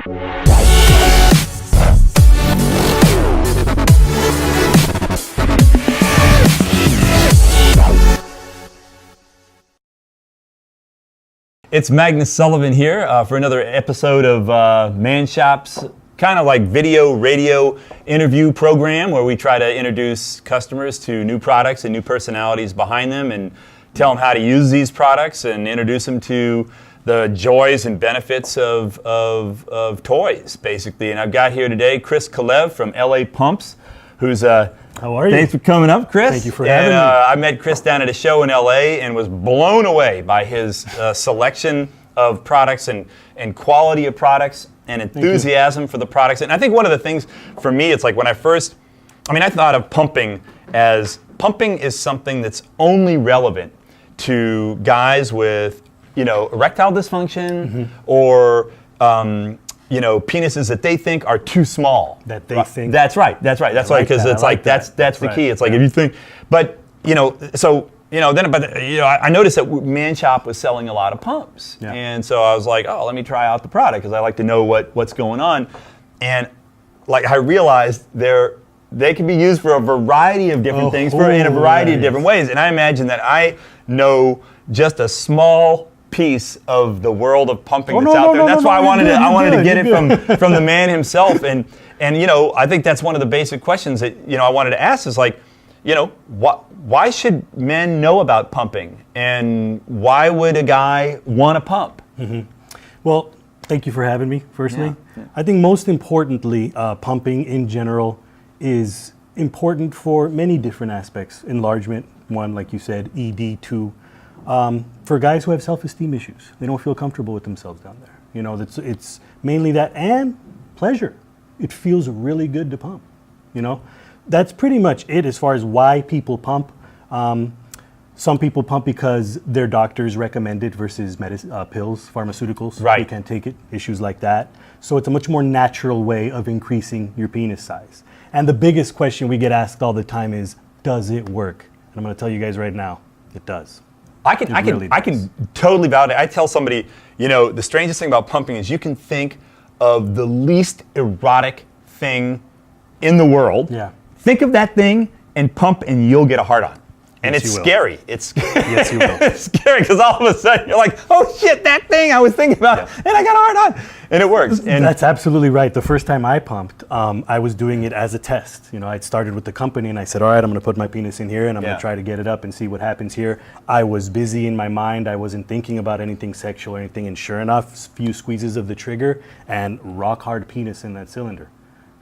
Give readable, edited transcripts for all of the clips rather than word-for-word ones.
It's Magnus Sullivan here for another episode of Manshop's kind of like video radio interview program where we try to introduce customers to new products and new personalities behind them and tell them how to use these products and introduce them to the joys and benefits of toys, basically. And I've got here today Chris Kalev from LA Pumps, who's How are you? Thanks for coming up, Chris. Thank you for having me. I met Chris down at a show in LA and was blown away by his selection of products and quality of products and enthusiasm for the products. And I think one of the things for me, it's like when I thought of pumping is something that's only relevant to guys with, erectile dysfunction or, penises that they think are too small. That they think. That's right. That's right. Because it's like that's the key. It's like if you think, but I noticed that Manshop was selling a lot of pumps, and so I was like, let me try out the product because I like to know what's going on, and like I realized they can be used for a variety of different things in a variety of different ways, and I imagine that I know just a small piece of the world of pumping that's out there. And that's why I wanted to get it from the man himself. And I think that's one of the basic questions that I wanted to ask is like, why should men know about pumping, and why would a guy want to pump? Well, thank you for having me. Firstly, I think most importantly, pumping in general is important for many different aspects. Enlargement, one, like you said, ED, two. For guys who have self-esteem issues, they don't feel comfortable with themselves down there. It's mainly that, and pleasure. It feels really good to pump. That's pretty much it as far as why people pump. Some people pump because their doctors recommend it versus pills, pharmaceuticals. Right. You can't take it, issues like that. So it's a much more natural way of increasing your penis size. And the biggest question we get asked all the time is, does it work? And I'm going to tell you guys right now, it does. I can totally validate. I tell somebody, the strangest thing about pumping is you can think of the least erotic thing in the world. Yeah. Think of that thing and pump, and you'll get a hard on. And Yes, it's you will. scary. Yes, you will. It's scary because all of a sudden you're like, oh shit, that thing I was thinking about, and I got a hard on, and it works. And that's absolutely right. The first time I pumped, I was doing it as a test. I'd started with the company and I said, all right, I'm going to put my penis in here and I'm going to try to get it up and see what happens here. I was busy in my mind. I wasn't thinking about anything sexual or anything. And sure enough, a few squeezes of the trigger and rock hard penis in that cylinder.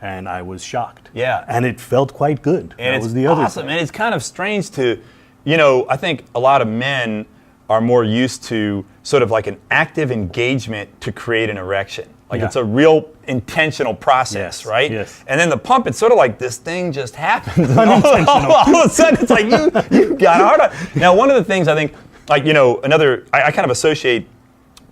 And I was shocked. Yeah. And it felt quite good. And that it's was the other awesome. thing. And it's kind of strange to, I think a lot of men are more used to sort of like an active engagement to create an erection. Like it's a real intentional process, right? Yes. And then the pump, it's sort of like this thing just happens. Unintentional. All of a sudden, it's like you got hard on. Now, one of the things I think, like, I kind of associate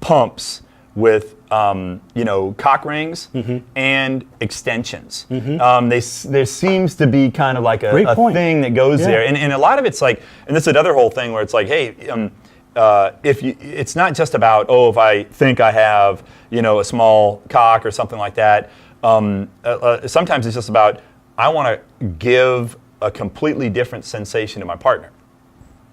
pumps with, cock rings and extensions. There seems to be kind of like a thing that goes there. And a lot of it's like, and this is another whole thing where it's like, hey, it's not just about, if I think I have, a small cock or something like that. Sometimes it's just about, I want to give a completely different sensation to my partner.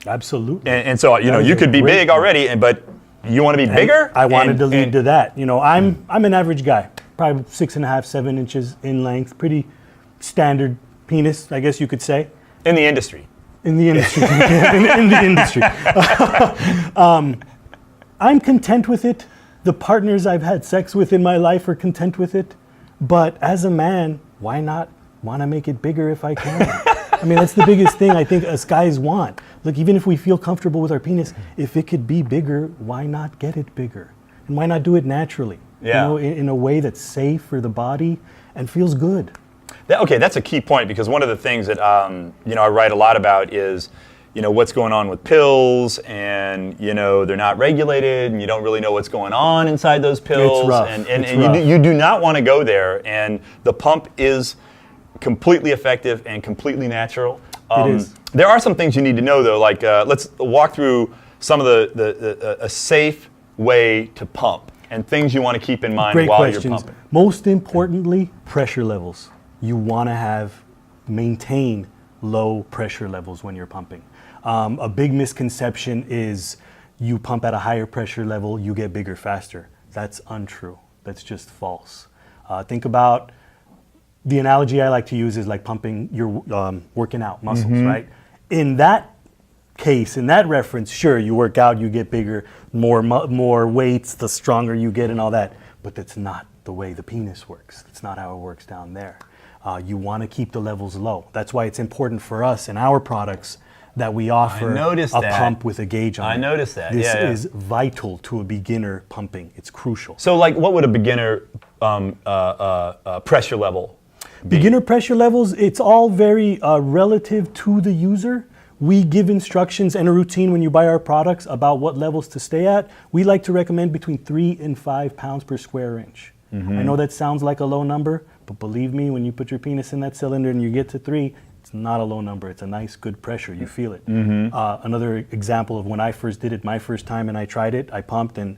Absolutely. And so, you could be big already, but you want to be bigger? I wanted to lead to that. I'm an average guy, probably 6.5, 7 inches in length, pretty standard penis, I guess you could say. In the industry. In the industry. in the industry. I'm content with it. The partners I've had sex with in my life are content with it. But as a man, why not want to make it bigger if I can? That's the biggest thing I think us guys want. Look, even if we feel comfortable with our penis, if it could be bigger, why not get it bigger? And why not do it naturally? Yeah. In a way that's safe for the body and feels good. That's a key point, because one of the things that I write a lot about is, what's going on with pills, and they're not regulated, and you don't really know what's going on inside those pills. It's rough. And you do not want to go there. And the pump is completely effective and completely natural. It is. There are some things you need to know, though. Like let's walk through some of a safe way to pump and things you want to keep in mind Great while questions. you're pumping. Most importantly, pressure levels. You want to maintain low pressure levels when you're pumping. A big misconception is you pump at a higher pressure level, you get bigger faster. That's untrue. That's just false. Think about the analogy I like to use is like pumping, you're working out muscles, right? In that case, in that reference, sure, you work out, you get bigger, more weights, the stronger you get and all that. But that's not the way the penis works. That's not how it works down there. You want to keep the levels low. That's why it's important for us in our products that we offer a pump with a gauge on it. I noticed that. This is vital to a beginner pumping. It's crucial. So, like, what would a beginner pressure level be? Beginner pressure levels, it's all very relative to the user. We give instructions and a routine when you buy our products about what levels to stay at. We like to recommend between 3 and 5 pounds per square inch. I know that sounds like a low number, but believe me, when you put your penis in that cylinder and you get to 3, it's not a low number. It's a nice, good pressure. You feel it. Another example of when I first did it, my first time, and I tried it, I pumped, and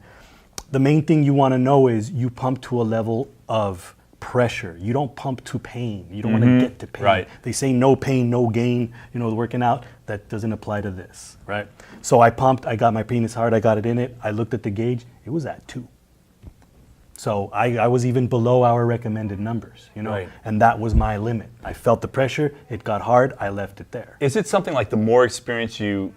the main thing you want to know is you pump to a level of pressure. You don't pump to pain. You don't want to get to pain. Right. They say no pain, no gain, the working out. That doesn't apply to this, right? So I pumped, I got my penis hard, I got it in it. I looked at the gauge, it was at 2. So I was even below our recommended numbers, Right. and that was my limit. I felt the pressure, it got hard, I left it there. Is it something like the more experienced you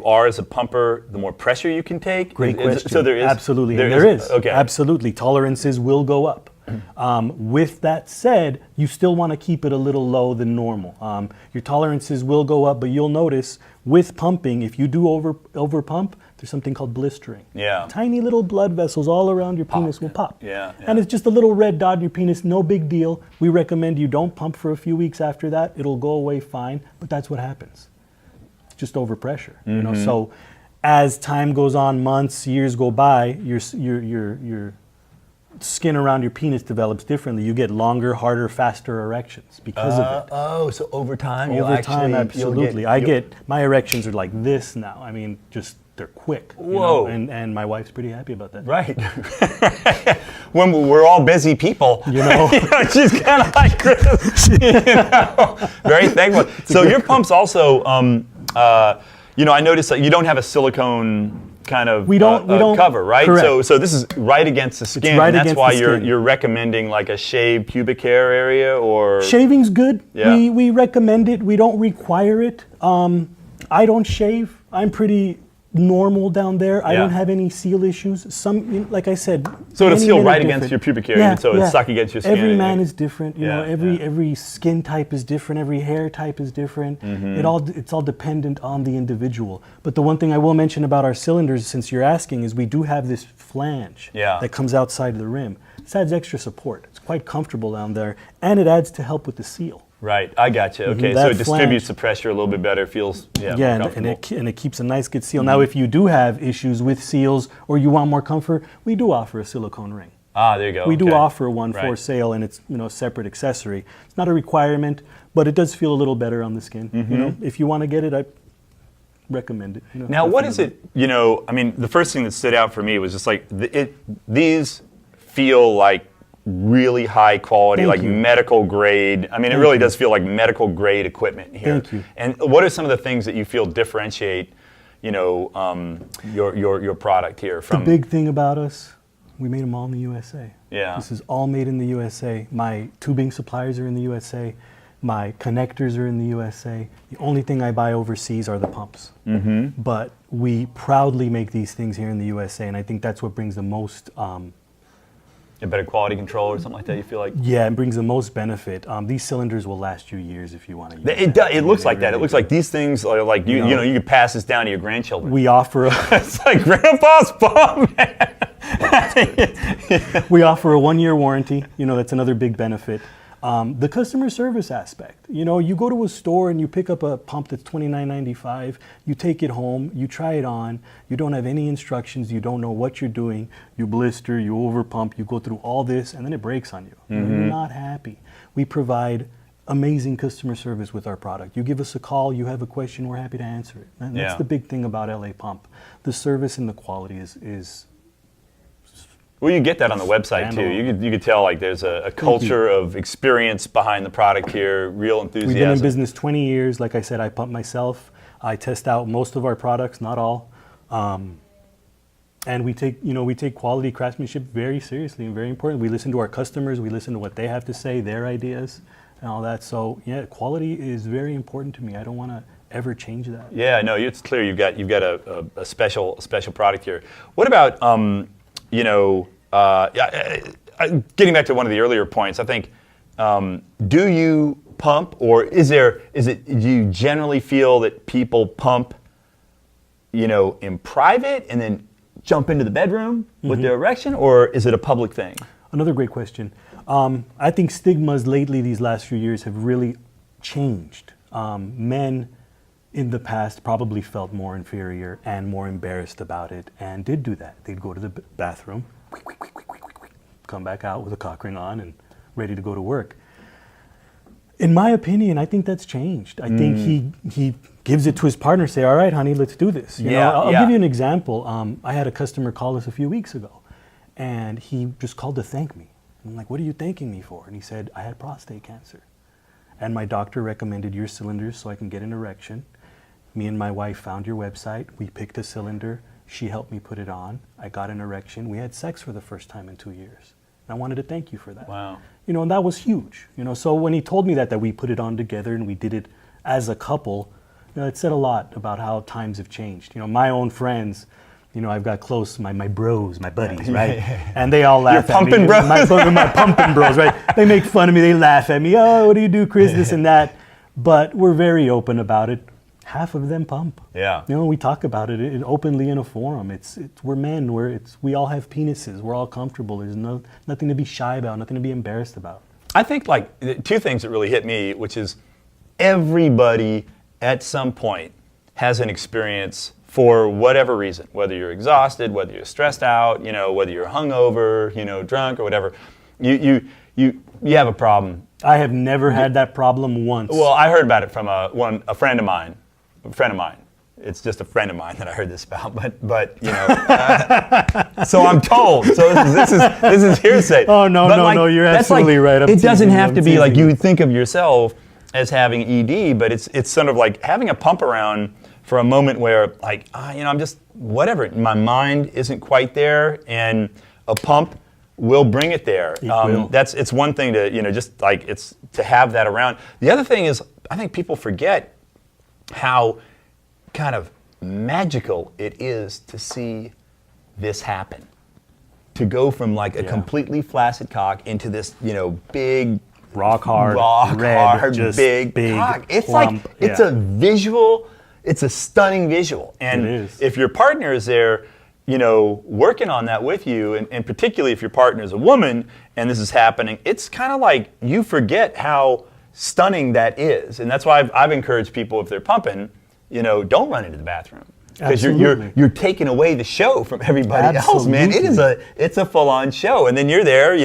are as a pumper, the more pressure you can take? Great question. So there is? Absolutely, there is. Okay. Absolutely, tolerances will go up. With that said, you still want to keep it a little low than normal. Your tolerances will go up, but you'll notice with pumping, if you do over pump, there's something called blistering. Yeah. Tiny little blood vessels all around your penis will pop. Yeah. And it's just a little red dot in your penis, no big deal. We recommend you don't pump for a few weeks after that. It'll go away fine, but that's what happens. It's just overpressure. So as time goes on, months, years go by, your skin around your penis develops differently. You get longer, harder, faster erections because of it. Oh, so over time, Absolutely. My erections are like this now. I mean, just they're quick. Whoa. And my wife's pretty happy about that. Right. When we're all busy people, she's kind of like Chris, very thankful. So your pumps also, I noticed that you don't have a silicone kind of we don't cover, right? Correct. So this is right against the skin, right and that's against why the skin. you're recommending like a shaved pubic hair area, or shaving's good. Yeah. We recommend it. We don't require it. I don't shave. I'm pretty normal down there. I don't have any seal issues. Like I said, so it'll seal right against your pubic area, so it's stuck against your skin. Every man is different. Every skin type is different. Every hair type is different. It's all dependent on the individual. But the one thing I will mention about our cylinders, since you're asking, is we do have this flange that comes outside the rim. This adds extra support. It's quite comfortable down there, and it adds to help with the seal. Right, I got you. Okay, so it distributes the pressure a little bit better. Feels more comfortable. and it keeps a nice good seal. Now, if you do have issues with seals or you want more comfort, we do offer a silicone ring. Ah, there you go. We do offer one for sale, and it's a separate accessory. It's not a requirement, but it does feel a little better on the skin. If you want to get it, I recommend it. Now, what is it? The first thing that stood out for me was just like these feel like really high quality, like medical grade. I mean, it really does feel like medical grade equipment here. Thank you. And what are some of the things that you feel differentiate, your product here from? The big thing about us, we made them all in the USA. Yeah. This is all made in the USA. My tubing suppliers are in the USA. My connectors are in the USA. The only thing I buy overseas are the pumps. But we proudly make these things here in the USA, and I think that's what brings the most a better quality control or something like that, you feel like? Yeah, it brings the most benefit. These cylinders will last you years if you want to use it. It looks like that. It looks like these things are like, you could pass this down to your grandchildren. We offer it's like Grandpa's pump. We offer a 1-year warranty. That's another big benefit. The customer service aspect. You go to a store and you pick up a pump that's $29.95. You take it home, you try it on. You don't have any instructions. You don't know what you're doing. You blister, you overpump, you go through all this, and then it breaks on you. You're not happy. We provide amazing customer service with our product. You give us a call, you have a question, we're happy to answer it. And that's the big thing about LA Pump. The service and the quality is Well, you get that on the website too. You could tell like there's a culture of experience behind the product here, real enthusiasm. We've been in business 20 years. Like I said, I pump myself. I test out most of our products, not all. And we take quality craftsmanship very seriously and very important. We listen to our customers. We listen to what they have to say, their ideas, and all that. So yeah, quality is very important to me. I don't want to ever change that. Yeah, no, it's clear you've got a special product here. What about getting back to one of the earlier points? I think do you pump, or do you generally feel that people pump, in private and then jump into the bedroom with their erection, or is it a public thing? Another great question. I think stigmas lately, these last few years, have really changed. Men in the past probably felt more inferior and more embarrassed about it and did do that. They'd go to the bathroom, come back out with a cock ring on and ready to go to work. In my opinion, I think that's changed. I think he gives it to his partner, say, all right, honey, let's do this. I'll give you an example. I had a customer call us a few weeks ago, and he just called to thank me. I'm like, what are you thanking me for? And he said, I had prostate cancer, and my doctor recommended your cylinders so I can get an erection. Me and my wife found your website. We picked a cylinder. She helped me put it on. I got an erection. We had sex for the first time in 2 years. I wanted to thank you for that. Wow. And that was huge. So when he told me that we put it on together and we did it as a couple, it said a lot about how times have changed. My own friends, I've got my bros, my buddies, right? And they all laugh at me. Your pumping bros? My pumping bros, right? They make fun of me. They laugh at me. Oh, what do you do, Chris? This and that. But we're very open about it. Half of them pump. Yeah. We talk about it openly in a forum. We're men. We all have penises. We're all comfortable. There's nothing to be shy about. Nothing to be embarrassed about. I think two things that really hit me, which is everybody at some point has an experience for whatever reason, whether you're exhausted, whether you're stressed out, whether you're hungover, drunk or whatever. You have a problem. I have never had that problem once. Well, I heard about it from a friend of mine. It's just a friend of mine that I heard this about, but so I'm told. So this is hearsay. Oh no, you're absolutely right. It doesn't have to be like you would think of yourself as having ED, but it's sort of like having a pump around for a moment where I'm just whatever. My mind isn't quite there, and a pump will bring it there. It's one thing to it's to have that around. The other thing is I think people forget how kind of magical it is to see this happen. To go from a completely flaccid cock into this, big rock hard, big cock. It's plump, it's a visual, it's a stunning visual. And if your partner is there, working on that with you, and particularly if your partner is a woman and this is happening, it's kind of like you forget how stunning that is. And that's why I've encouraged people, if they're pumping, don't run into the bathroom. Because you're taking away the show from everybody else, man. It's a full-on show. And then you're there,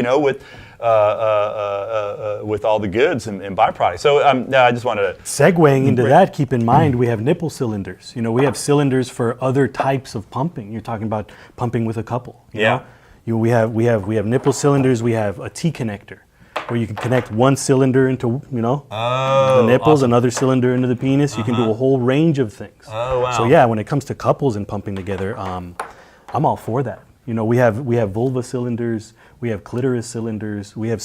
with all the goods and byproducts. So I just wanted to... Segueing into that, keep in mind we have nipple cylinders. We have cylinders for other types of pumping. You're talking about pumping with a couple. You know? We have nipple cylinders. We have a T-connector, where you can connect one cylinder into, the nipples, another cylinder into the penis. You can do a whole range of things. Oh, wow. So yeah, when it comes to couples and pumping together, I'm all for that. We have vulva cylinders, we have clitoris cylinders, we have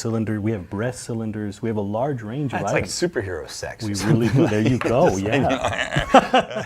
breast cylinders, we have a large range of items. It's like superhero sex. We really do. There you go, yeah.